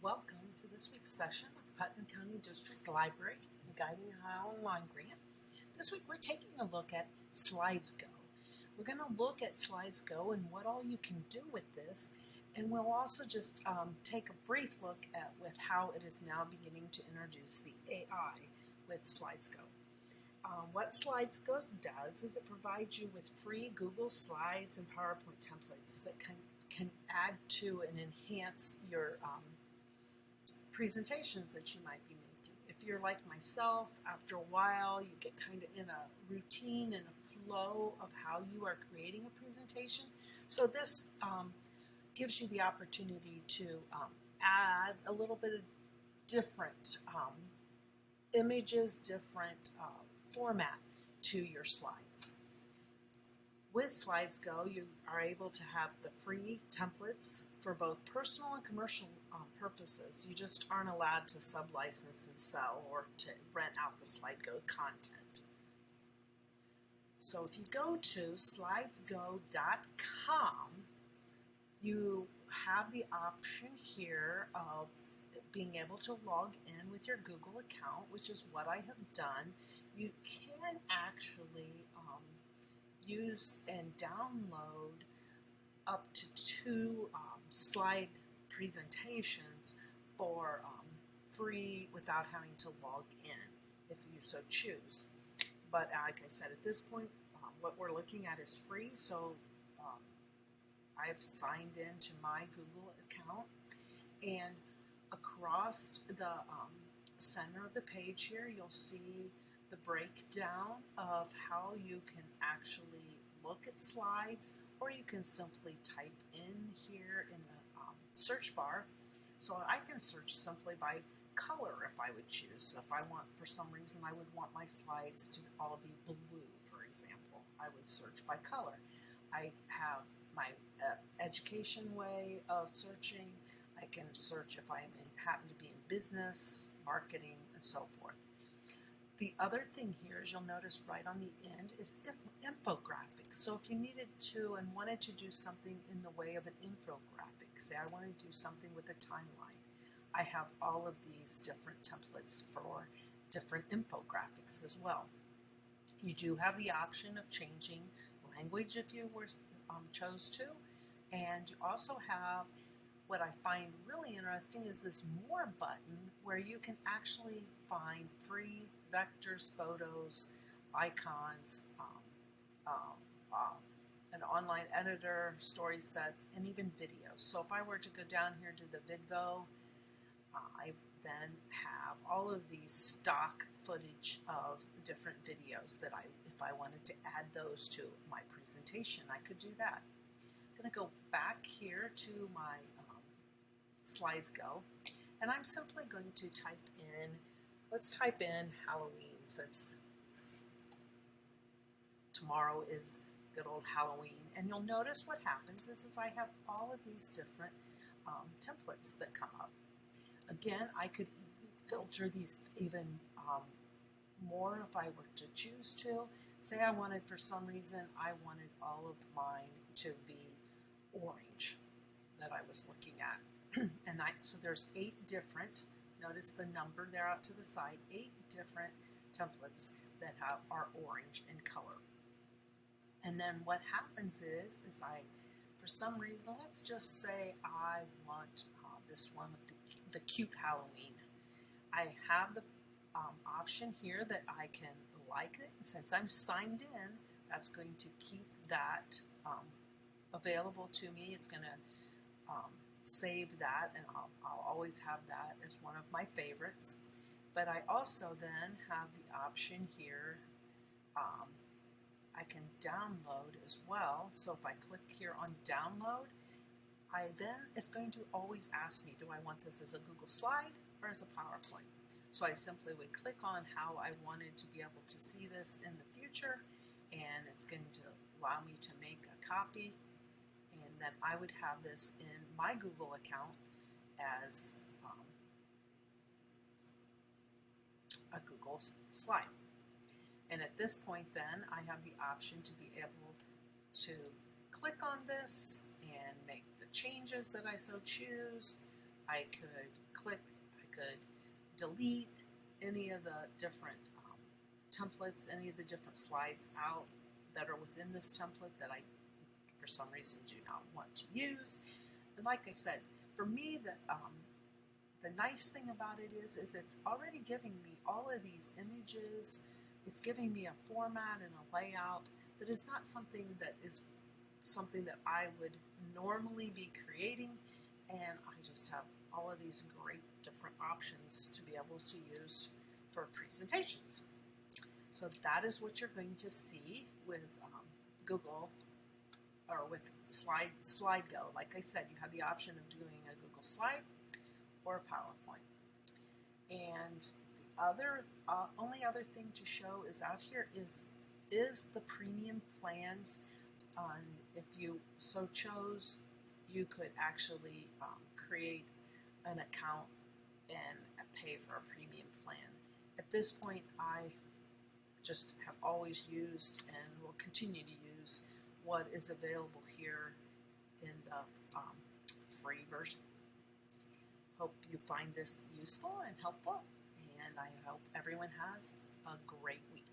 Welcome to this week's session with the Putnam County District Library, the Guiding How Online grant. This week we're taking a look at Slidesgo. We're going to look at Slidesgo and what all you can do with this, and we'll also just take a brief look at with how it is now beginning to introduce the AI with Slidesgo. What Slidesgo does is it provides you with free Google Slides and PowerPoint templates that can add to and enhance your presentations that you might be making. If you're like myself, after a while you get kind of in a routine and a flow of how you are creating a presentation. So this gives you the opportunity to add a little bit of different images, different format to your slides. With Slidesgo, you are able to have the free templates for both personal and commercial purposes. You just aren't allowed to sub-license and sell or to rent out the Slidesgo content. So if you go to slidesgo.com, you have the option here of being able to log in with your Google account, which is what I have done. You can actually use and download up to 2 slide presentations for free without having to log in if you so choose. But like I said, at this point, what we're looking at is free, so I've signed into my Google account, and across the center of the page here, you'll see the breakdown of how you can actually look at slides, or you can simply type in here in the search bar. So I can search simply by color if I would choose. If I want, for some reason, I would want my slides to all be blue, for example, I would search by color. I have my education way of searching. I can search if I happen to be in business, marketing, and so forth. The other thing here is you'll notice right on the end is infographics. So if you needed to and wanted to do something in the way of an infographic, say I want to do something with a timeline, I have all of these different templates for different infographics as well. You do have the option of changing language if you were chose to, and you also have what I find really interesting is this More button where you can actually find free vectors, photos, icons, an online editor, story sets, and even videos. So if I were to go down here to the Vidvo, I then have all of these stock footage of different videos that if I wanted to add those to my presentation, I could do that. I'm going to go back here to my Slidesgo, and I'm simply going to type in, let's type in Halloween, since tomorrow is good old Halloween. And you'll notice what happens is I have all of these different templates that come up. Again, I could filter these even more if I were to choose to. Say I wanted, for some reason, I wanted all of mine to be orange that I was looking at. And so there's 8 different, notice the number there out to the side, 8 different templates that are orange in color. And then what happens is I, for some reason, let's just say I want this one with the cute Halloween. I have the option here that I can like it. And since I'm signed in, that's going to keep that available to me. It's going to save that, and I'll always have that as one of my favorites. But I also then have the option here, I can download as well. So if I click here on download, it's going to always ask me, do I want this as a Google slide or as a PowerPoint? So I simply would click on how I wanted to be able to see this in the future, and it's going to allow me to make a copy, and then I would have this in my Google account as a Google slide. And at this point then, I have the option to be able to click on this and make the changes that I so choose, I could click, I could delete any of the different templates, any of the different slides out that are within this template that I, for some reason, do not want to use. And like I said, for me, the nice thing about it is it's already giving me all of these images. It's giving me a format and a layout that is not something that I would normally be creating, and I just have all of these great different options to be able to use for presentations. So that is what you're going to see with Google, or with Slidesgo. Like I said, you have the option of doing a Google slide or a PowerPoint. And the other only other thing to show is out here is the premium plans. If you so chose, you could actually create an account and pay for a premium plan. At this point, I just have always used and will continue to use what is available here in the free version. Hope you find this useful and helpful, and I hope everyone has a great week.